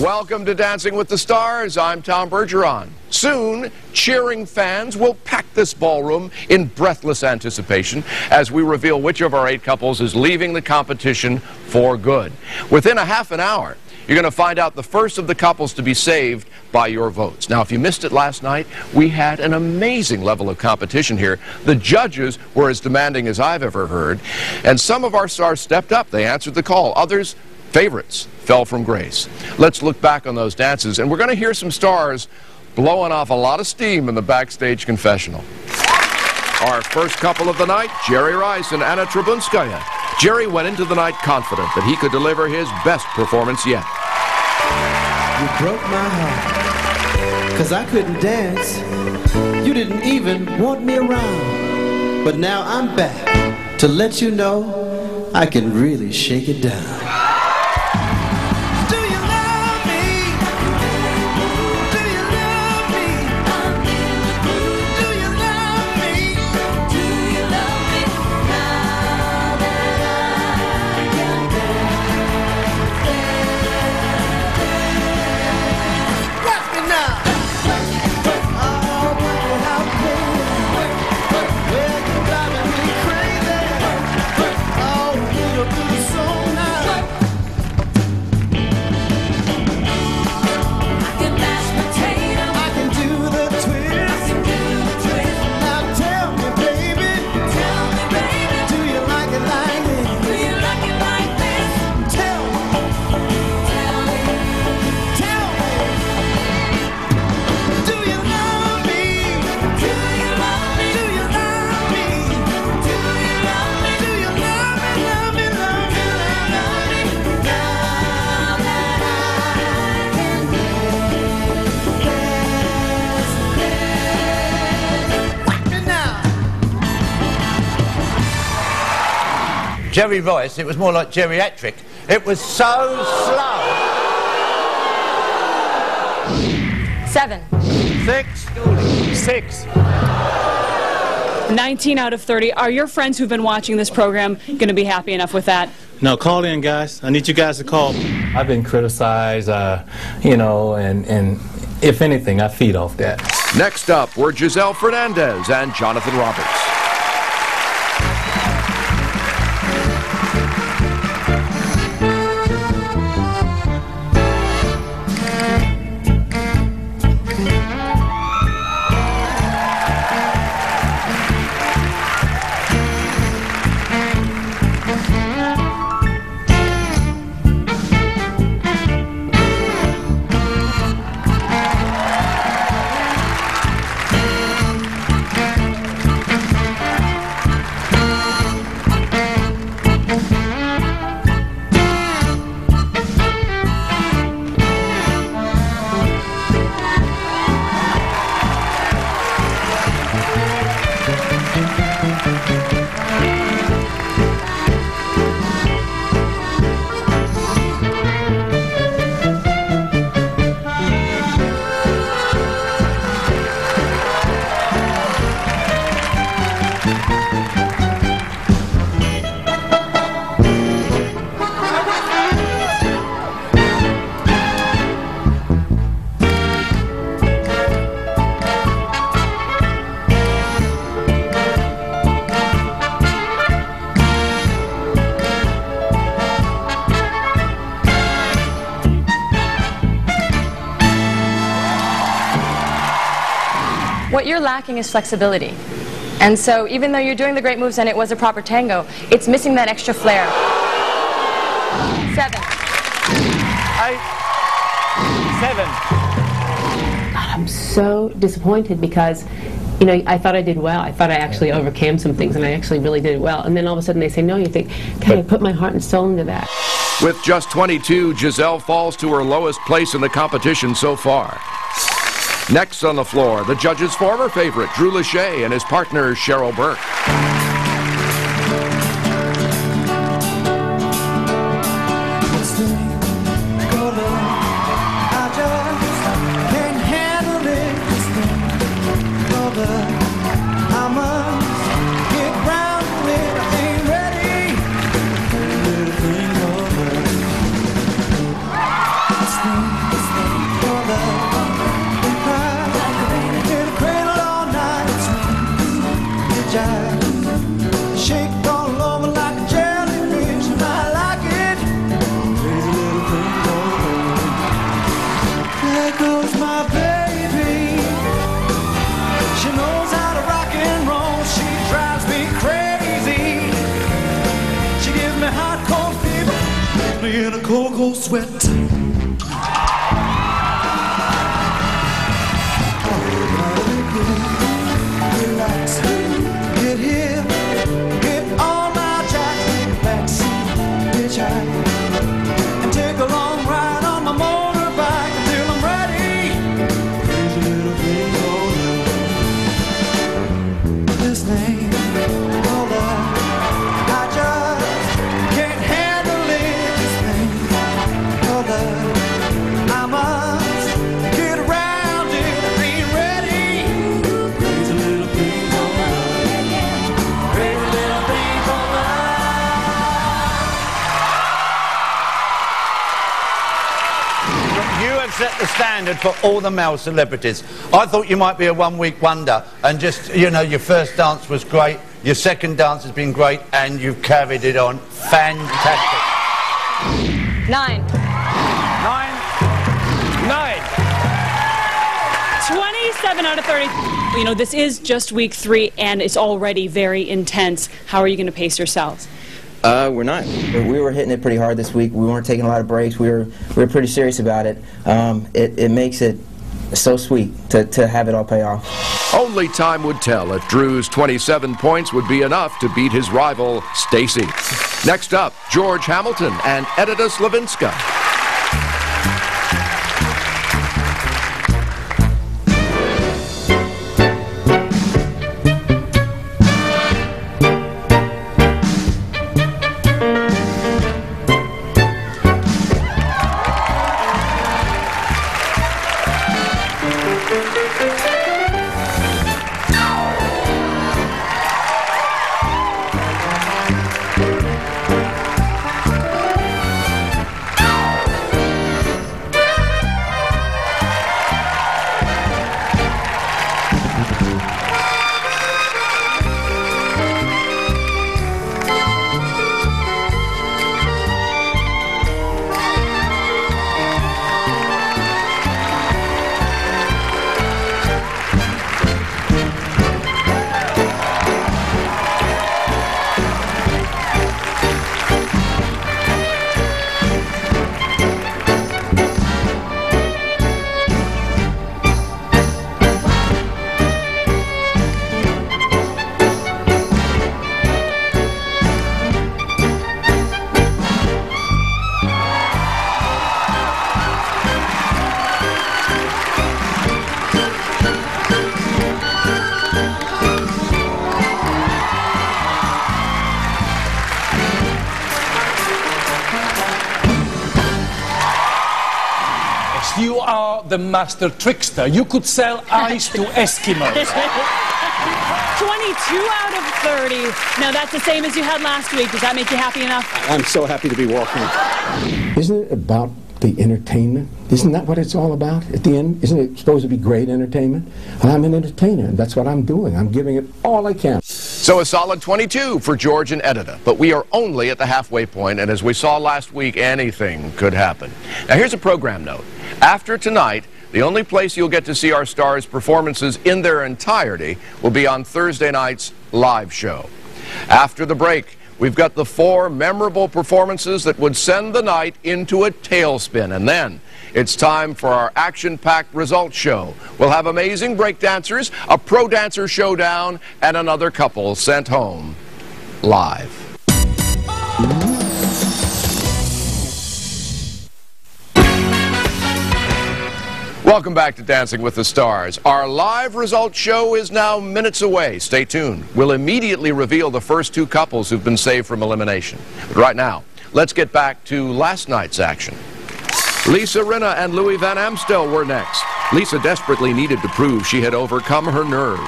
Welcome to Dancing with the Stars. I'm Tom Bergeron. Soon, cheering fans will pack this ballroom in breathless anticipation as we reveal which of our 8 couples is leaving the competition for good. Within a half an hour, you're going to find out the first of the couples to be saved by your votes. Now, if you missed it last night, we had an amazing level of competition here. The judges were as demanding as I've ever heard, and some of our stars stepped up. They answered the call. Others, favorites, fell from grace. Let's look back on those dances, and we're going to hear some stars blowing off a lot of steam in the backstage confessional. Our first couple of the night, Jerry Rice and Anna Trebunskaya. Jerry went into the night confident that he could deliver his best performance yet. You broke my heart, 'cause I couldn't dance. You didn't even want me around. But now I'm back to let you know I can really shake it down. Jerry Rice, it was more like geriatric. It was so slow. 7. 6. 6. 19 out of 30. Are your friends who've been watching this program going to be happy enough with that? No, call in, guys. I need you guys to call. I've been criticized, you know, and if anything, I feed off that. Next up were Giselle Fernandez and Jonathan Roberts. What you're lacking is flexibility. And so even though you're doing the great moves and it was a proper tango, it's missing that extra flair. 7. 8. 7. God, I'm so disappointed because, you know, I thought I did well. I thought I actually overcame some things and I actually really did well. And then all of a sudden they say no, you think, can I put my heart and soul into that? With just 22, Giselle falls to her lowest place in the competition so far. Next on the floor, the judge's former favorite, Drew Lachey, and his partner, Cheryl Burke. cold sweat. Relax, get here, get on my jack, relax, get high, and take a long ride on my motorbike until I'm ready. Crazy little thing called love. This thing called love, I just can't handle it. This thing called love, I must get around it and be ready. Crazy little thing called love, crazy little thing called love. You have set the standard for all the male celebrities. I thought you might be a one-week wonder and just, you know, your first dance was great, your second dance has been great, and you've carried it on. Fantastic. 9. 27 out of 30. You know, this is just week 3, and it's already very intense. How are you going to pace yourselves? We're not. We were hitting it pretty hard this week. We weren't taking a lot of breaks. We were pretty serious about it. It makes it so sweet to have it all pay off. Only time would tell if Drew's 27 points would be enough to beat his rival, Stacy. Next up, George Hamilton and Edita Slavinska. You are the master trickster. You could sell ice to Eskimos. 22 out of 30. Now, that's the same as you had last week. Does that make you happy enough? I'm so happy to be walking. Isn't it about the entertainment? Isn't that what it's all about at the end? Isn't it supposed to be great entertainment? Well, I'm an entertainer, and that's what I'm doing. I'm giving it all I can. So a solid 22 for George and Edita, but we are only at the halfway point, and as we saw last week, anything could happen. Now here's a program note. After tonight, the only place you'll get to see our stars' performances in their entirety will be on Thursday night's live show. After the break, we've got the 4 memorable performances that would send the night into a tailspin, and then it's time for our action-packed results show. We'll have amazing breakdancers, a pro dancer showdown, and another couple sent home live. Welcome back to Dancing with the Stars. Our live results show is now minutes away. Stay tuned. We'll immediately reveal the first 2 couples who've been saved from elimination. But right now, let's get back to last night's action. Lisa Rinna and Louis Van Amstel were next. Lisa desperately needed to prove she had overcome her nerves.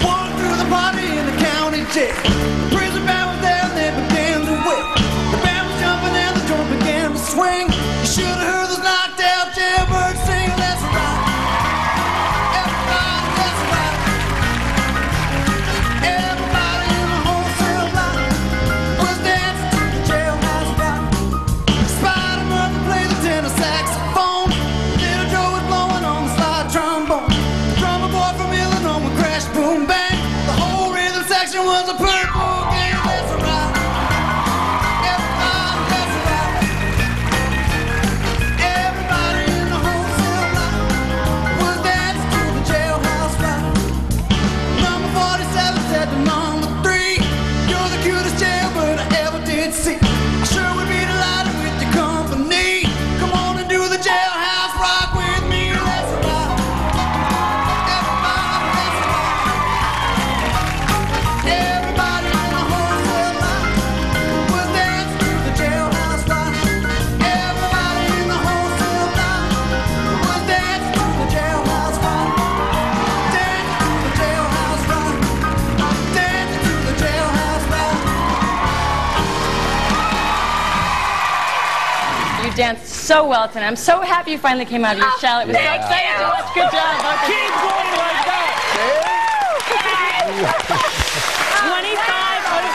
Walked through the party in the county jail. The prison band was there and they began to whip. The band was jumping and the joint began to swing. You should have heard those knocked out jailbirds sing. That's right. Everybody, that's right. Everybody in the wholesale line was dancing to the jailhouse rock. Spider-Murphy played the tenor saxophone. Little Joe was blowing on the slide trombone. The drummer boy from Illinois would crash, boom, bang. The whole rhythm section was a perfect. danced so well tonight. I'm so happy you finally came out of your shell. It was so exciting to watch. Good job. Keep going like that. 25 out of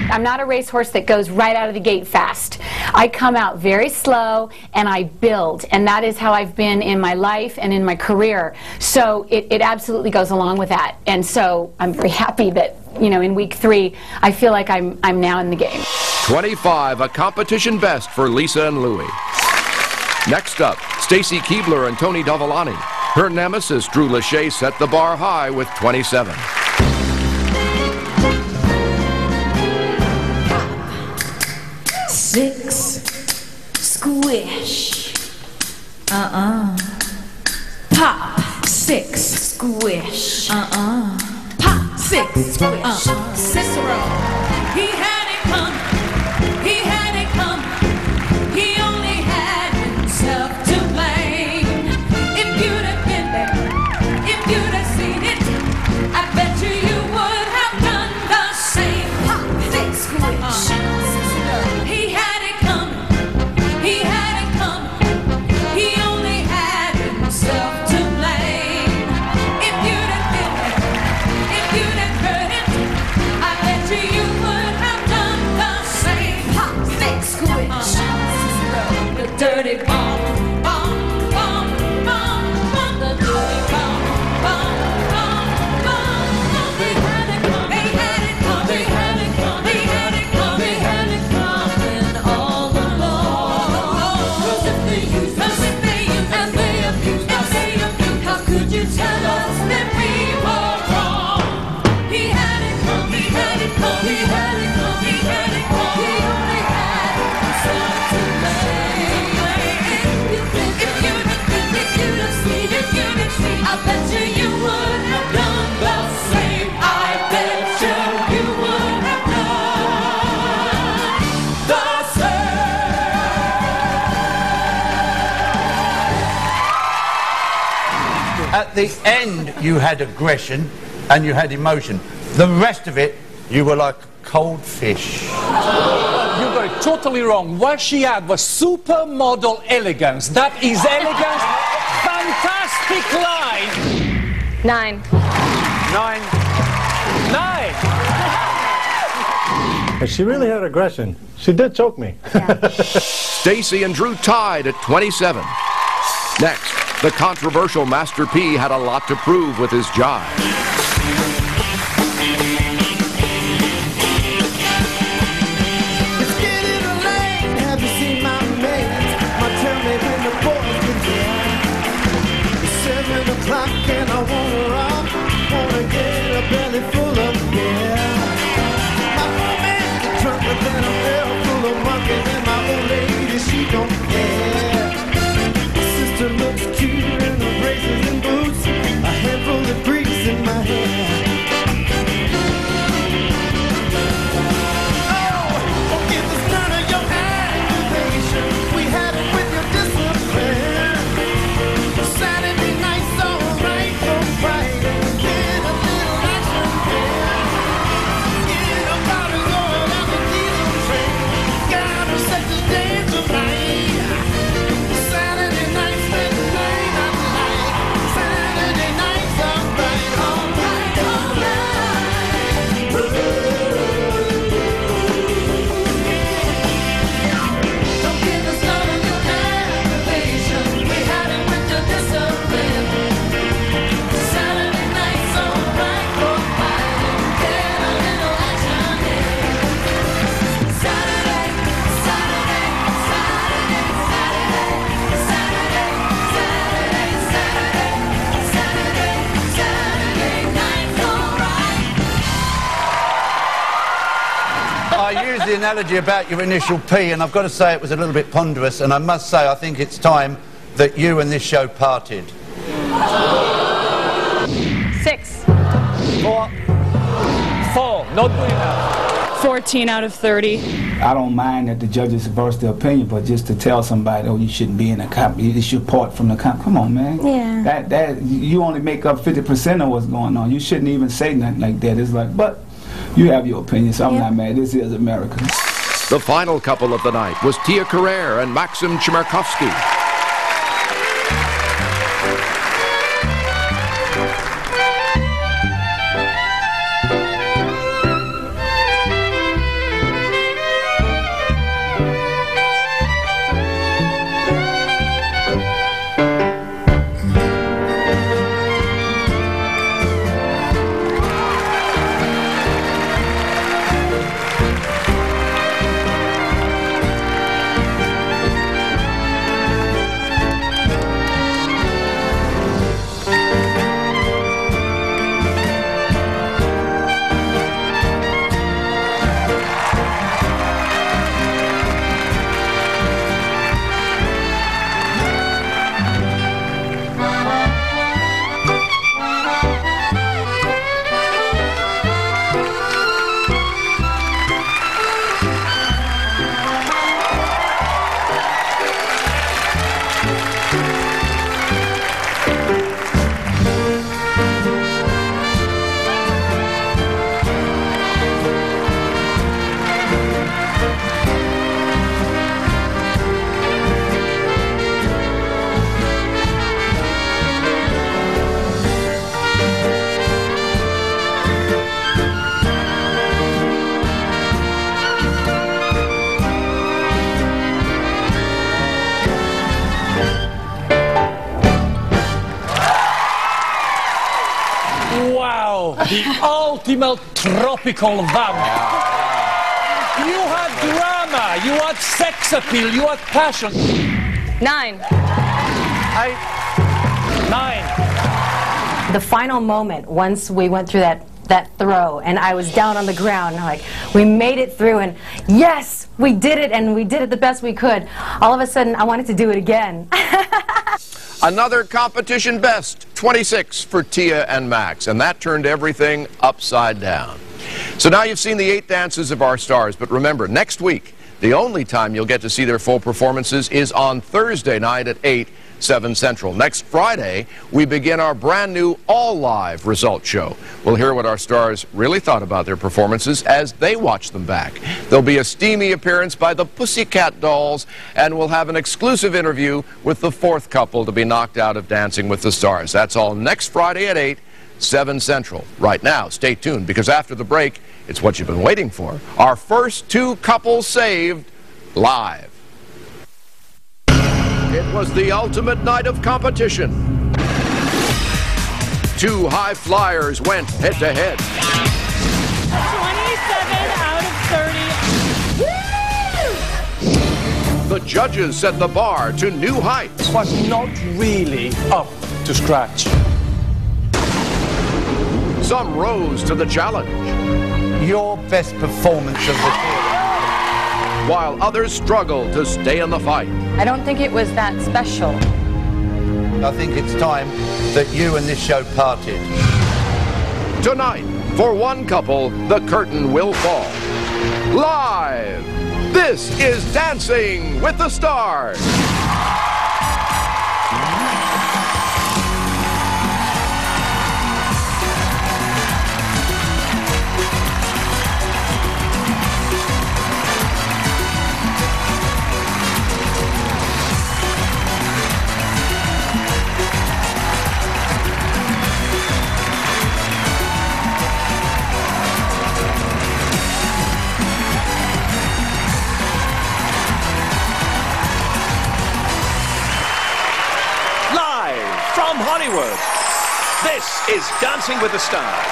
30. I'm not a racehorse that goes right out of the gate fast. I come out very slow and I build, and that is how I've been in my life and in my career. So it absolutely goes along with that. And so I'm very happy that, you know, in week 3, I feel like I'm now in the game. 25, a competition best for Lisa and Louie. Next up, Stacy Keebler and Tony Dovolani. Her nemesis, Drew Lachey, set the bar high with 27. Six, squish. Pop, 6, squish. Pop, 6, squish. Cicero, he had it coming. He had it coming. He only had himself to blame. If you'd have been there, if you'd have seen it, I bet you would have done the same. Pop, 6, squish. He had it coming. He had it coming. He only had himself to blame. If you'd have been there, if you'd have heard it, I bet you would have done the same. Pop, 6, squish. The dirty bomb, bomb, bomb, bomb, bomb. The dirty bomb, bomb, bomb, bomb. They had it coming. They had it coming. They had it coming. They had it coming. They had it coming all along. 'Cause if they use us, if they use us, they abuse us, they abuse. How could you tell us that we were wrong? He had it coming. He had it coming. He had it coming. He had it coming. He only had himself to blame. If you'd have been, if you'd have seen, if you'd have seen, I bet you would have done the same. I bet you would have done the same. At the end, you had aggression and you had emotion. The rest of it, you were like cold fish. You got it totally wrong. What she had was supermodel elegance. That is elegance. Fantastic line. 9. 9. 9. But she really had aggression. She did choke me. Stacy and Drew tied at 27. Next, the controversial Master P had a lot to prove with his jive. Let's get in the lane. Have you seen my mates? My tell me when the boys get there. It's 7 o'clock and I wanna rock. Wanna get a belly full of beer. My roommate's get drunker than a barrel full of monkeys, and my old lady, she don't care. My sister looks cute in her braces and boots, a handful of grease in my hair. I used the analogy about your initial P, and I've got to say it was a little bit ponderous, and I must say I think it's time that you and this show parted. 6. 4. 4. Not good enough. 14 out of 30. I don't mind that the judges voice their opinion, but just to tell somebody, oh, you shouldn't be in a comp, you should part from the comp. Come on, man. Yeah. That you only make up 50% of what's going on. You shouldn't even say nothing like that. It's like, but you have your opinion, so I'm not mad. This is America. The final couple of the night was Tia Carrere and Maxim Chmerkovsky. Wow, the ultimate tropical vamp. You had drama, you had sex appeal, you had passion. 9. 8. 9. The final moment, once we went through that throw, and I was down on the ground, and like, we made it through, and yes, we did it, and we did it the best we could. All of a sudden, I wanted to do it again. Another competition best, 26 for Tia and Max, and that turned everything upside down. So now you've seen the 8 dances of our stars, but remember, next week, the only time you'll get to see their full performances is on Thursday night at 8, 7 Central. Next Friday, we begin our brand new all-live result show. We'll hear what our stars really thought about their performances as they watch them back. There'll be a steamy appearance by the Pussycat Dolls, and we'll have an exclusive interview with the 4th couple to be knocked out of Dancing with the Stars. That's all next Friday at 8, 7 Central. Right now, stay tuned, because after the break, it's what you've been waiting for. Our first 2 couples saved live. It was the ultimate night of competition. 2 high flyers went head-to-head. 27 out of 30. The judges set the bar to new heights. It was not really up to scratch. Some rose to the challenge. Your best performance of the tour. While others struggled to stay in the fight. I don't think it was that special. I think it's time that you and this show parted. Tonight, for one couple, the curtain will fall. Live, this is Dancing with the Stars. From Hollywood, this is Dancing with the Stars.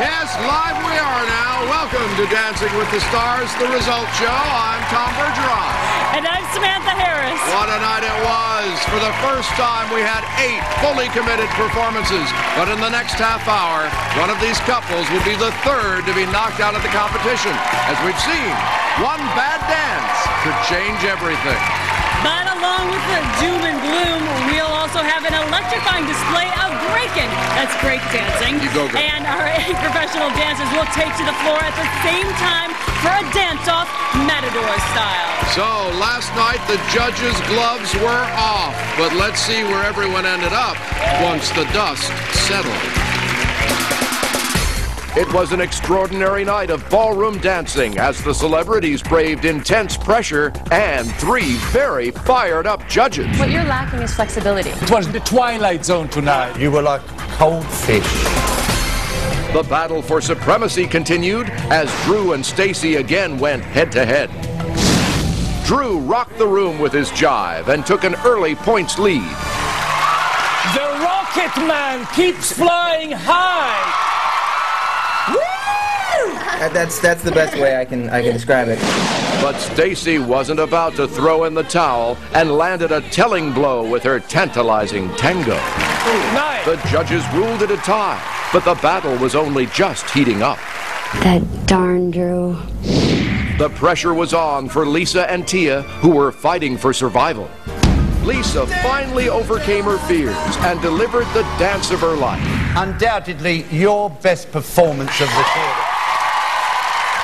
Yes, live we are now. Welcome to Dancing with the Stars, the result show. I'm Tom Bergeron. And I'm Samantha Harris. What a night it was. For the first time, we had 8 fully committed performances. But in the next half hour, one of these couples will be the 3rd to be knocked out of the competition. As we've seen, one bad dance could change everything. But along with the doom and gloom, we'll also have an electrifying display of breaking. That's break dancing. You go, girl. And our 8 professional dancers will take to the floor at the same time for a dance-off, Matador style. So, last night the judges' gloves were off. But let's see where everyone ended up once the dust settled. It was an extraordinary night of ballroom dancing as the celebrities braved intense pressure and 3 very fired-up judges. What you're lacking is flexibility. It was the twilight zone tonight. You were like cold fish. The battle for supremacy continued as Drew and Stacy again went head-to-head. Drew rocked the room with his jive and took an early points lead. The Rocket Man keeps flying high. That's the best way I can describe it. But Stacy wasn't about to throw in the towel and landed a telling blow with her tantalizing tango. Nice. The judges ruled it a tie, but the battle was only just heating up. That darn Drew. The pressure was on for Lisa and Tia, who were fighting for survival. Lisa finally overcame her fears and delivered the dance of her life. Undoubtedly, your best performance of the theater.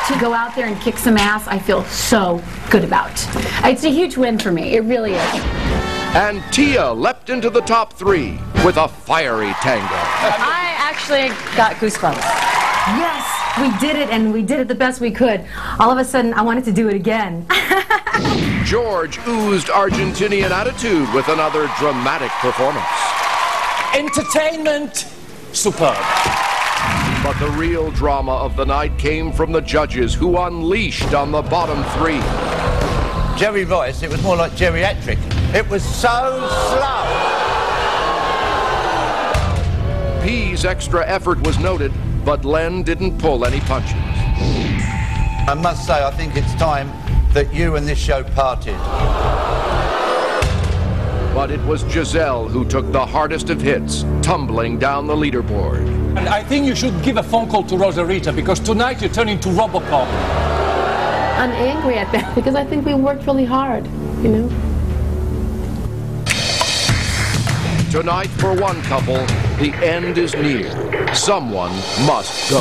To go out there and kick some ass, I feel so good about. It's a huge win for me. It really is. And Tia leapt into the top 3 with a fiery tango. I actually got goosebumps. Yes, we did it, and we did it the best we could. All of a sudden, I wanted to do it again. George oozed Argentinian attitude with another dramatic performance. Entertainment, superb. But the real drama of the night came from the judges who unleashed on the bottom 3. Jerry Royce, it was more like geriatric. It was so slow. P's extra effort was noted, but Len didn't pull any punches. I must say, I think it's time that you and this show parted. But it was Giselle who took the hardest of hits, tumbling down the leaderboard. And I think you should give a phone call to Rosarita, because tonight you're turning to Robocop. I'm angry at that because I think we worked really hard, you know. Tonight, for one couple, the end is near. Someone must go.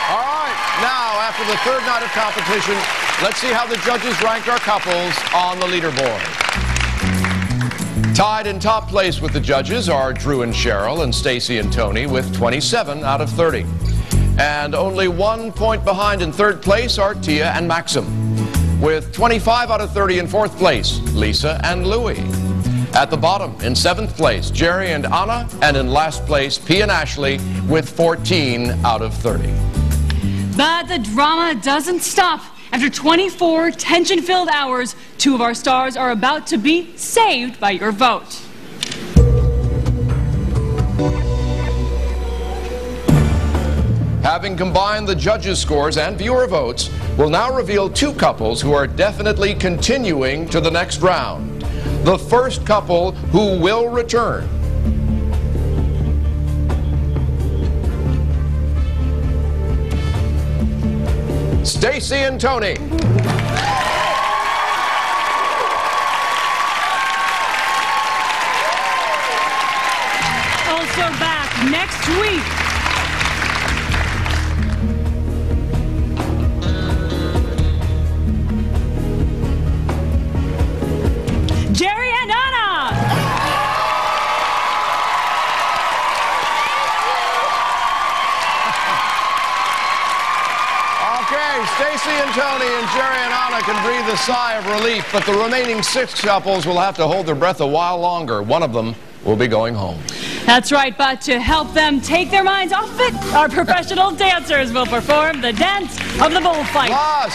All right, now, after the third night of competition, let's see how the judges rank our couples on the leaderboard. Tied in top place with the judges are Drew and Cheryl and Stacy and Tony with 27 out of 30. And only 1 point behind in third place are Tia and Maxim. With 25 out of 30 in fourth place, Lisa and Louie. At the bottom, in seventh place, Jerry and Anna, and in last place, P and Ashley with 14 out of 30. But the drama doesn't stop. After 24 tension-filled hours, 2 of our stars are about to be saved by your vote. Having combined the judges' scores and viewer votes, we'll now reveal 2 couples who are definitely continuing to the next round. The first couple who will return. Stacy and Tony. Also back next week. Jerry and Anna. Okay, Stacy and Tony and Jerry and Anna can breathe a sigh of relief, but the remaining 6 couples will have to hold their breath a while longer. One of them will be going home. That's right, but to help them take their minds off it, our professional dancers will perform the dance of the bullfight.